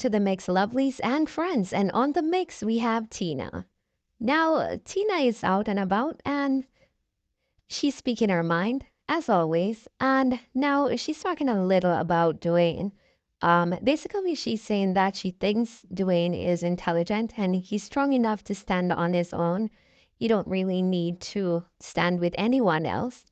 to the mix, lovelies and friends. And on the mix, we have Tina. Now, Tina is out and about and she's speaking her mind, as always. And now she's talking a little about Dwayne. Basically, she's saying that she thinks Dwayne is intelligent and he's strong enough to stand on his own. You don't really need to stand with anyone else.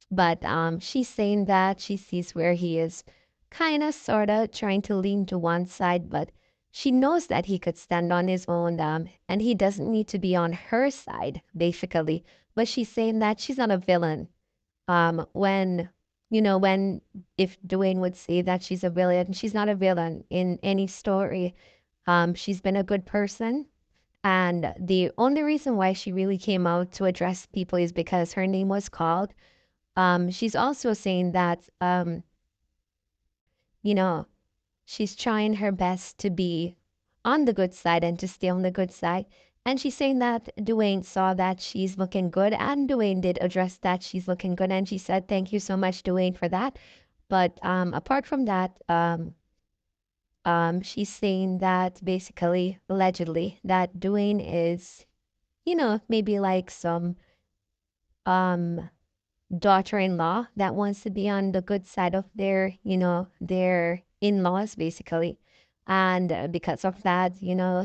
But she's saying that she sees where he is kind of, sort of trying to lean to one side, but she knows that he could stand on his own and he doesn't need to be on her side, basically. But she's saying that she's not a villain. When, when if Dwayne would say that she's a villain, she's not a villain in any story. She's been a good person. And the only reason why she really came out to address people is because her name was called. She's also saying that, you know, she's trying her best to be on the good side and to stay on the good side. And she's saying that Dwayne saw that she's looking good, and Dwayne did address that she's looking good. And she said, "Thank you so much, Dwayne, for that." But apart from that, she's saying that basically, allegedly, that Dwayne is, maybe like some um daughter-in-law that wants to be on the good side of their in-laws, basically. And because of that,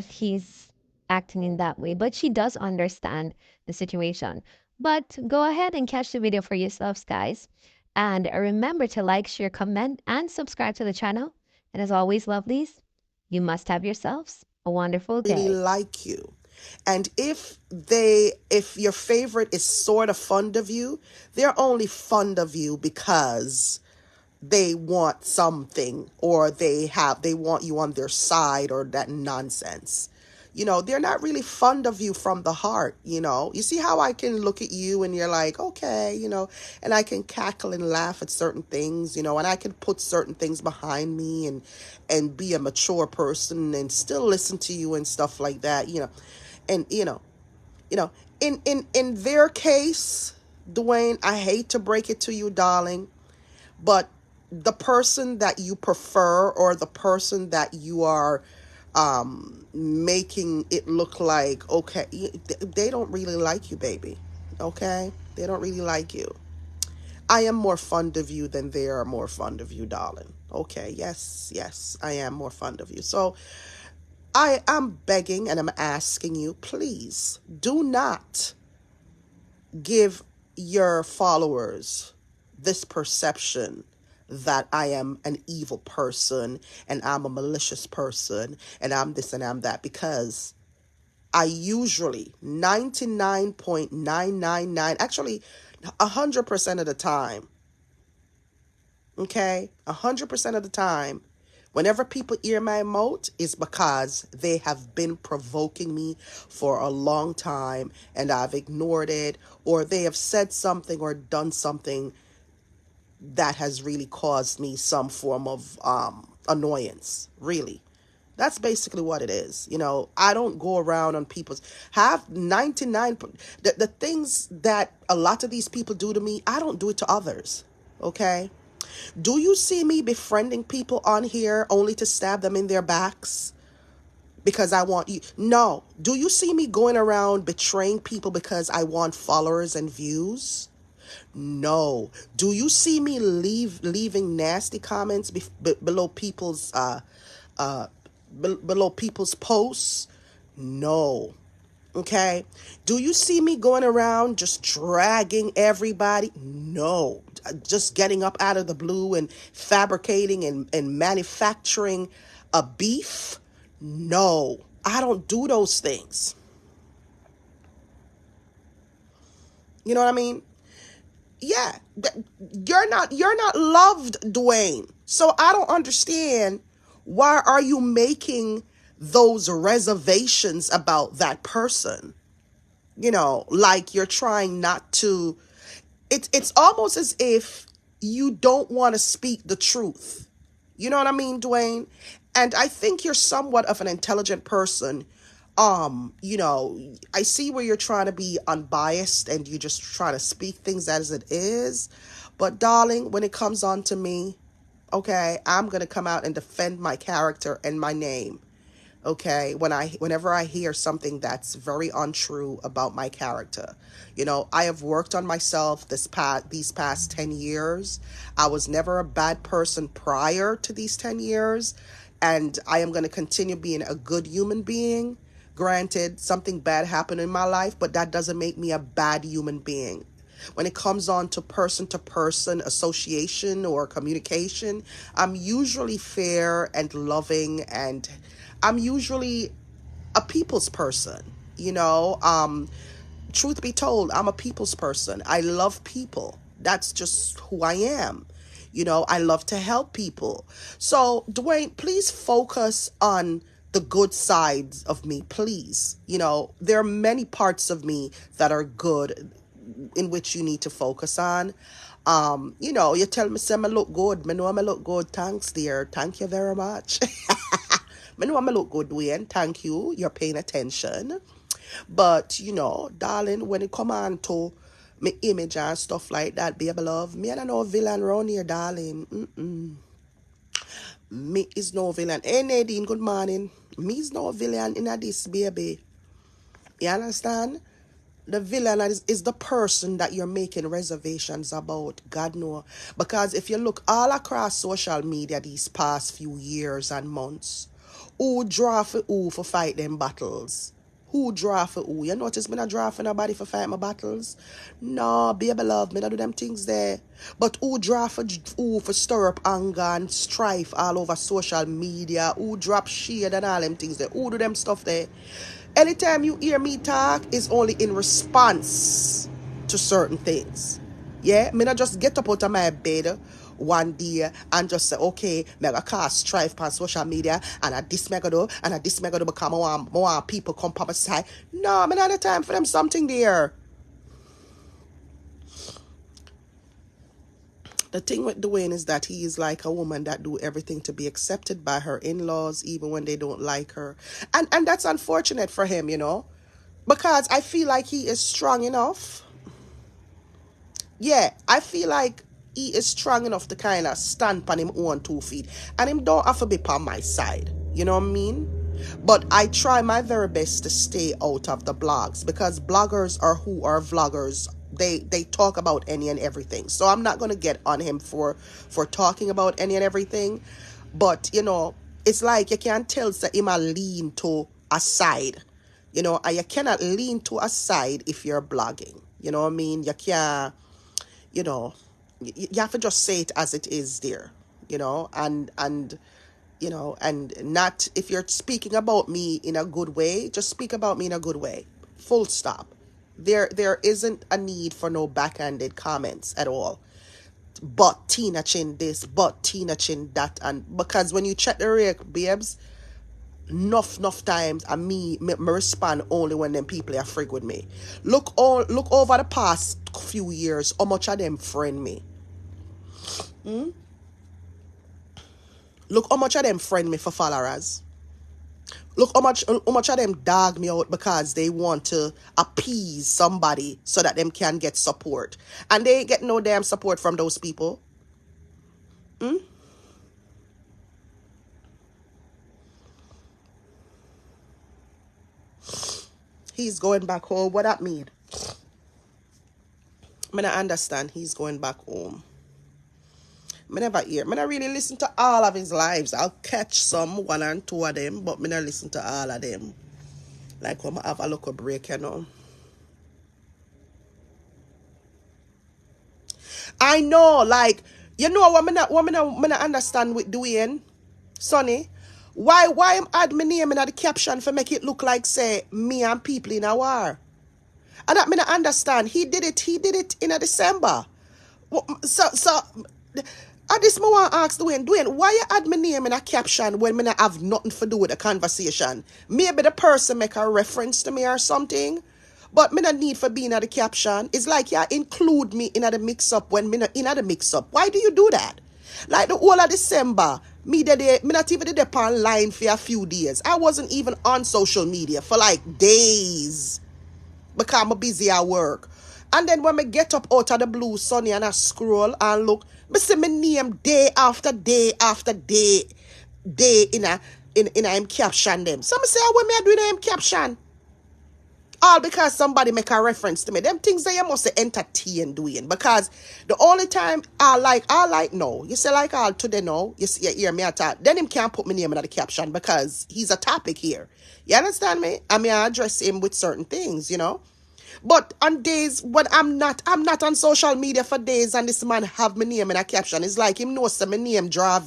he's acting in that way. But she does understand the situation. But go ahead and catch the video for yourselves, guys. And remember to like, share, comment, and subscribe to the channel. And as always, lovelies, you must have yourselves a wonderful Really day. like you. And if your favorite is sort of fond of you, they're only fond of you because they want something, or they want you on their side, or that nonsense. They're not really fond of you from the heart. You see how I can look at you and you're like, okay, and I can cackle and laugh at certain things, and I can put certain things behind me and be a mature person and still listen to you and stuff like that. And you know in their case, Dwayne, I hate to break it to you, darling, but the person that you prefer, or the person that you are making it look like, okay, they don't really like you, baby. Okay, they don't really like you. I am more fond of you than they are more fond of you, darling. Okay, yes, yes, I am more fond of you. So I am begging and I'm asking you, please do not give your followers this perception that I am an evil person and I'm a malicious person and I'm this and I'm that, because I usually 99.999, actually 100% of the time, okay, 100% of the time, whenever people hear my emote, is because they have been provoking me for a long time and I've ignored it, or they have said something or done something that has really caused me some form of annoyance, really. That's basically what it is. I don't go around on people's have 99 the things that a lot of these people do to me, I don't do it to others. Okay? Do you see me befriending people on here only to stab them in their backs because I want you? No. Do you see me going around betraying people because I want followers and views? No. Do you see me leaving nasty comments below people's below people's posts? No. Okay. Do you see me going around just dragging everybody? No. Just getting up out of the blue and fabricating and manufacturing a beef? No. I don't do those things. You know what I mean? Yeah. You're not loved, Dwayne. So I don't understand, why are you making those reservations about that person? Like you're trying not to. It's almost as if you don't want to speak the truth. You know what I mean, Dwayne? And I think you're somewhat of an intelligent person. I see where you're trying to be unbiased and you just trying to speak things as it is. But darling, when it comes on to me, Okay, I'm gonna come out and defend my character and my name. Okay, whenever I hear something that's very untrue about my character. I have worked on myself these past 10 years. I was never a bad person prior to these 10 years, and I am going to continue being a good human being. Granted, something bad happened in my life, but that doesn't make me a bad human being. When it comes on to person association or communication, I'm usually fair and loving, and I'm usually a people's person. Truth be told, I'm a people's person. I love people. That's just who I am. I love to help people. So, Dwayne, please focus on the good sides of me, please. There are many parts of me that are good in which you need to focus on. You tell me, say, I look good. I know I look good. Thanks, dear. Thank you very much. I know I look good, Dwayne. Thank you. You're paying attention. But, darling, when it come on to my image and stuff like that, baby love, me I don't know villain around here, darling. Me is no villain. Hey, Nadine, good morning. Me is no villain in this, baby. You understand? The villain is the person that you're making reservations about. God know. Because if you look all across social media these past few years and months, who draw for who for fight them battles? Who draw for who? You notice me not draw for nobody for fight my battles? No, baby love, me not do them things there. But who draw for who for stir up anger and strife all over social media? Who drop shade and all them things there? Who do them stuff there? Anytime you hear me talk, it's only in response to certain things. Yeah, me not just get up out of my bed one day and just say, okay, me gonna cast strife on social media, and I this me gonna do, and I this me gonna do because I want people come on my side. No, me not have time for them something there. The thing with Dwayne is that he is like a woman that do everything to be accepted by her in-laws, even when they don't like her. And that's unfortunate for him, because I feel like he is strong enough. Yeah, I feel like he is strong enough to kind of stand on him own 2 feet. And him don't have to be on my side. You know what I mean? But I try my very best to stay out of the blogs, because bloggers are who are vloggers. They talk about any and everything. So I'm not going to get on him for talking about any and everything. But, it's like you can't tell that him a lean to a side. And you cannot lean to a side if you're blogging. You know what I mean? You can't, you have to just say it as it is there, and not, if you're speaking about me in a good way, just speak about me in a good way. Full stop. There isn't a need for no backhanded comments at all. But Tina Chin this, but Tina Chin that, and because when you check the rate, babes, enough times and me respond only when them people are frig with me. Look over the past few years, how much of them friend me. Look how much of them friend me for followers. Look how much of them dog me out because they want to appease somebody so that them can get support. And they ain't get no damn support from those people. He's going back home. What that mean? I don't understand. He's going back home. I never hear. I don't really listen to all of his lives. I'll catch some, one and two of them, but I don't listen to all of them. Like when I have a local break, I know, like, what I understand with Dwayne, Sonny. Why am add my name in the caption for make it look like, say, me and people in a war? And that me not understand. He did it in a December. So at this moment I ask Dwayne, why you add my name in a caption when me not have nothing to do with the conversation? Maybe the person make a reference to me or something. But me not need for being at the caption. It's like you include me in the mix-up when me not in the mix-up. Why do you do that? Like the whole of December, me not even did online for a few days. I wasn't even on social media for like days because I'm busy at work. And then when me get up out of the blue sunny and I scroll and look, me see my name day after day after day, in a him caption them. So me say, what me I do in a him caption? All because somebody make a reference to me. Them things that you must entertain doing. Because the only time I like no. You say like all today no. You hear me at that. Then him can't put my name in the caption because he's a topic here. You understand me? I mean I address him with certain things, you know. But on days when I'm not on social media for days and this man have my name in a caption, it's like him knows that my name draw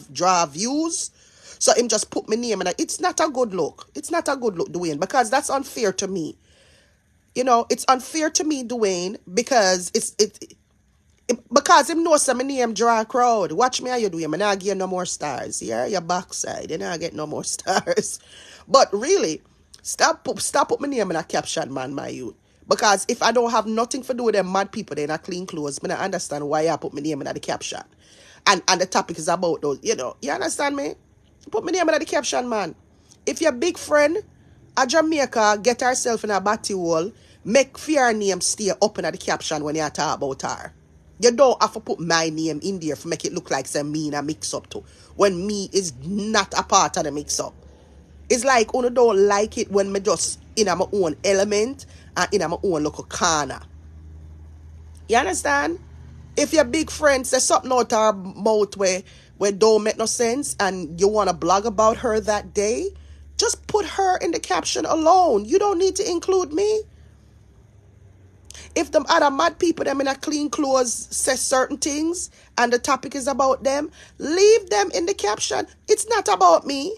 views. So him just put my name in a, it's not a good look. It's not a good look, Dwayne, because that's unfair to me. You know, it's unfair to me, Dwayne, because because him knows some name draw a crowd. Watch me how you do him, and I get no more stars. Yeah, your backside, and I get no more stars. But really, stop put my name in a caption, man, my youth. Because if I don't have nothing to do with them mad people, then I clean clothes, I understand why I put my name in the caption. And the topic is about those, you know, you understand me? Put my name in the caption, man. If your big friend a Jamaica get herself in a batty hole, make fear name stay up in the caption when you talk about her. You don't have to put my name in there to make it look like some me in a mix up too. When me is not a part of the mix up. It's like you don't like it when me just in my own element and in my own local corner. You understand? If your big friend says something out her mouth where don't make no sense and you want to blog about her that day, just put her in the caption alone. You don't need to include me. If them other mad people them in a clean clothes say certain things and the topic is about them, leave them in the caption. It's not about me.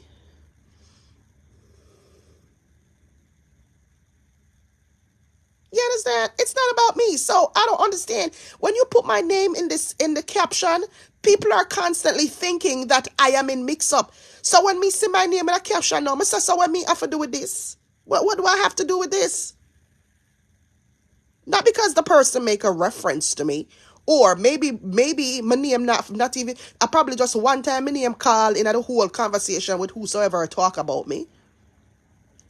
You understand? It's not about me. So I don't understand. When you put my name in the caption, people are constantly thinking that I am in Mixup. So when me see my name in a caption now, I say, so what me have to do with this? What do I have to do with this? Not because the person make a reference to me. Or maybe my name not even, I probably just one time my name call in a whole conversation with whosoever talk about me.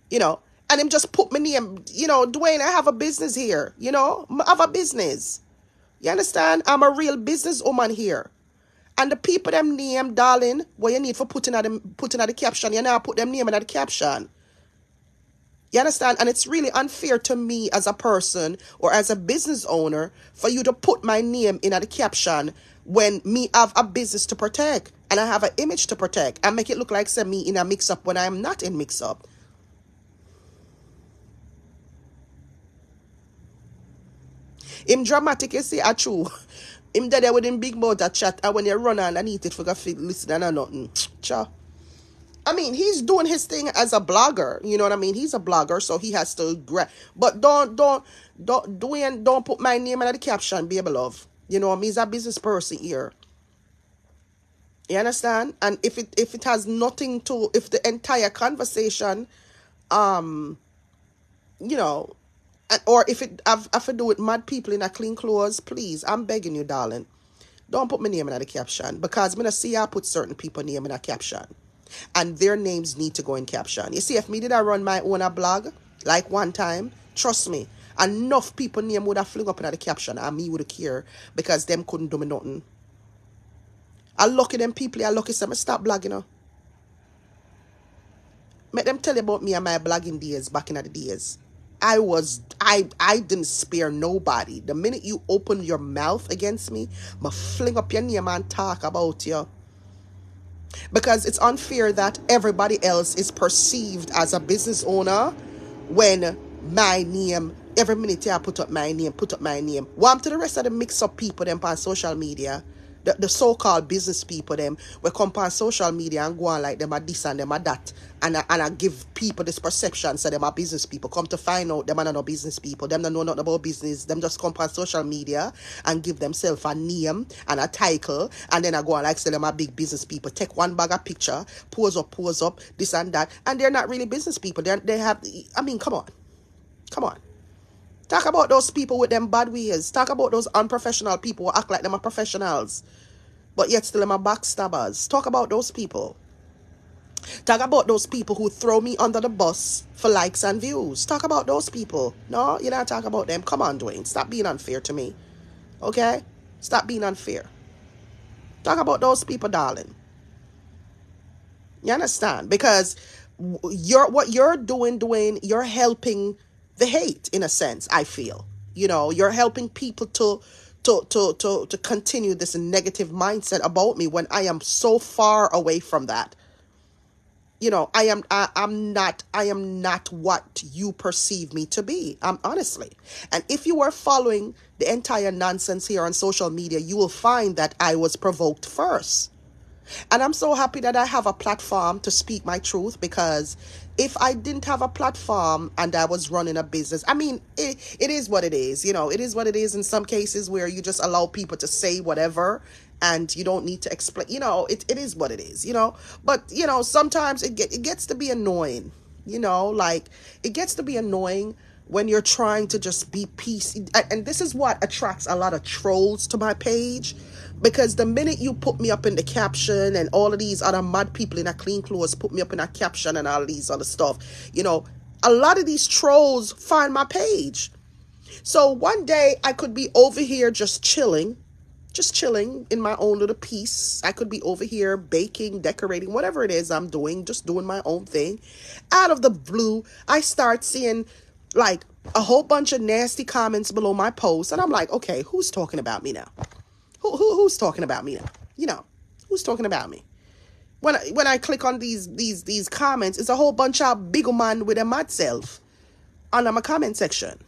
You know, and him just put my name, you know, Dwayne, I have a business here, you know, I have a business. You understand? I'm a real businesswoman here. And the people them name, darling, what you need for putting at the caption, you know, put them name in the caption. You understand? And it's really unfair to me as a person or as a business owner for you to put my name in the caption when me have a business to protect and I have an image to protect and make it look like say me in a mix-up when I'm not in mix-up. Him dramatic, you see, a true. Him there with him big mouth a chat, and when you run underneath it for go listen and nothing. Cha. I mean, he's doing his thing as a blogger. You know what I mean? He's a blogger, so he has to but don't put my name in the caption, baby love. You know, he's a business person here. You understand? And if it has nothing to, if the entire conversation, you know, or if it have to do with mad people in a clean clothes, please, I'm begging you, darling, don't put my name in the caption, because I'm going to see I put certain people name in a caption and their names need to go in caption. You see, if me did I run my own a blog like one time, trust me, enough people name would have fling up in the caption and me would care because them couldn't do me nothing. I lucky them people, I lucky some stop blogging, you know. Make them tell you about me and my blogging days back in the days. I didn't spare nobody. The minute you open your mouth against me, I'ma fling up your name and talk about you. Because it's unfair that everybody else is perceived as a business owner when my name, every minute I put up my name. Warm to the rest of the mix-up people them on social media. The so-called business people them we come on social media and go on like them are this and them are that and I give people this perception so them are business people. Come to find out them are not business people. Them don't know nothing about business. Them just come on social media and give themselves a name and a title and then I go on like say them are big business people. Take one bag of picture, pose up, this and that, and they're not really business people. They have, I mean, come on. Talk about those people with them bad ways. Talk about those unprofessional people who act like them are professionals, but yet still them are backstabbers. Talk about those people. Talk about those people who throw me under the bus for likes and views. Talk about those people. No, you're not talking about them. Come on, Dwayne. Stop being unfair to me. Okay? Stop being unfair. Talk about those people, darling. You understand? Because what you're doing, Dwayne, you're helping the hate in a sense, I feel. You're helping people to continue this negative mindset about me when I am so far away from that. I am not what you perceive me to be. Honestly. And if you were following the entire nonsense here on social media, you will find that I was provoked first. And I'm so happy that I have a platform to speak my truth, because if I didn't have a platform and I was running a business, I mean, it is what it is. It is what it is in some cases where you just allow people to say whatever and you don't need to explain. It is what it is, But, sometimes it gets to be annoying, like it gets to be annoying when you're trying to just be peace. And this is what attracts a lot of trolls to my page. Because the minute you put me up in the caption and all of these other mad people in a clean clothes put me up in a caption and all of these other stuff, a lot of these trolls find my page. So one day I could be over here just chilling in my own little piece. I could be over here baking, decorating, whatever it is I'm doing, just doing my own thing. Out of the blue, I start seeing like a whole bunch of nasty comments below my post. And I'm like, okay, who's talking about me now? Who's talking about me now? Who's talking about me? When I click on these comments, it's a whole bunch of big man with a mad self under my comment section.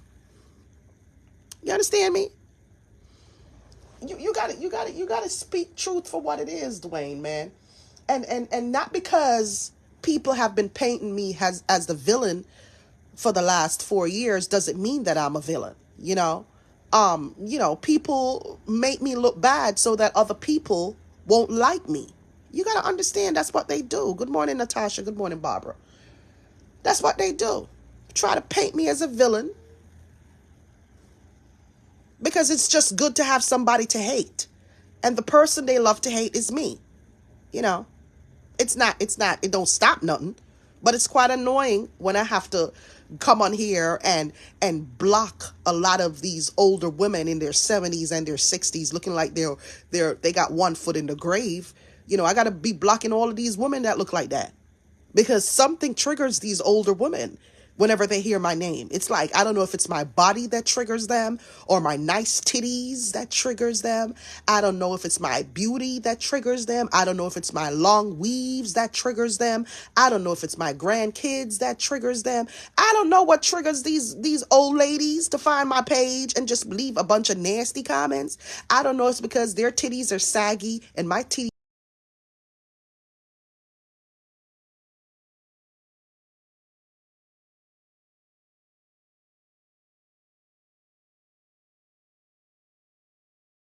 You understand me? You gotta speak truth for what it is, Dwayne, man. And not because people have been painting me as the villain for the last 4 years doesn't mean that I'm a villain, people make me look bad so that other people won't like me. You got to understand that's what they do. Good morning, Natasha. Good morning, Barbara. That's what they do. Try to paint me as a villain because it's just good to have somebody to hate. And the person they love to hate is me. It don't stop nothing, but it's quite annoying when I have to come on here and block a lot of these older women in their 70s and their 60s looking like they got one foot in the grave. I got to be blocking all of these women that look like that because something triggers these older women whenever they hear my name. It's like, I don't know if it's my body that triggers them or my nice titties that triggers them. I don't know if it's my beauty that triggers them. I don't know if it's my long weaves that triggers them. I don't know if it's my grandkids that triggers them. I don't know what triggers these old ladies to find my page and just leave a bunch of nasty comments. I don't know if it's because their titties are saggy and my titties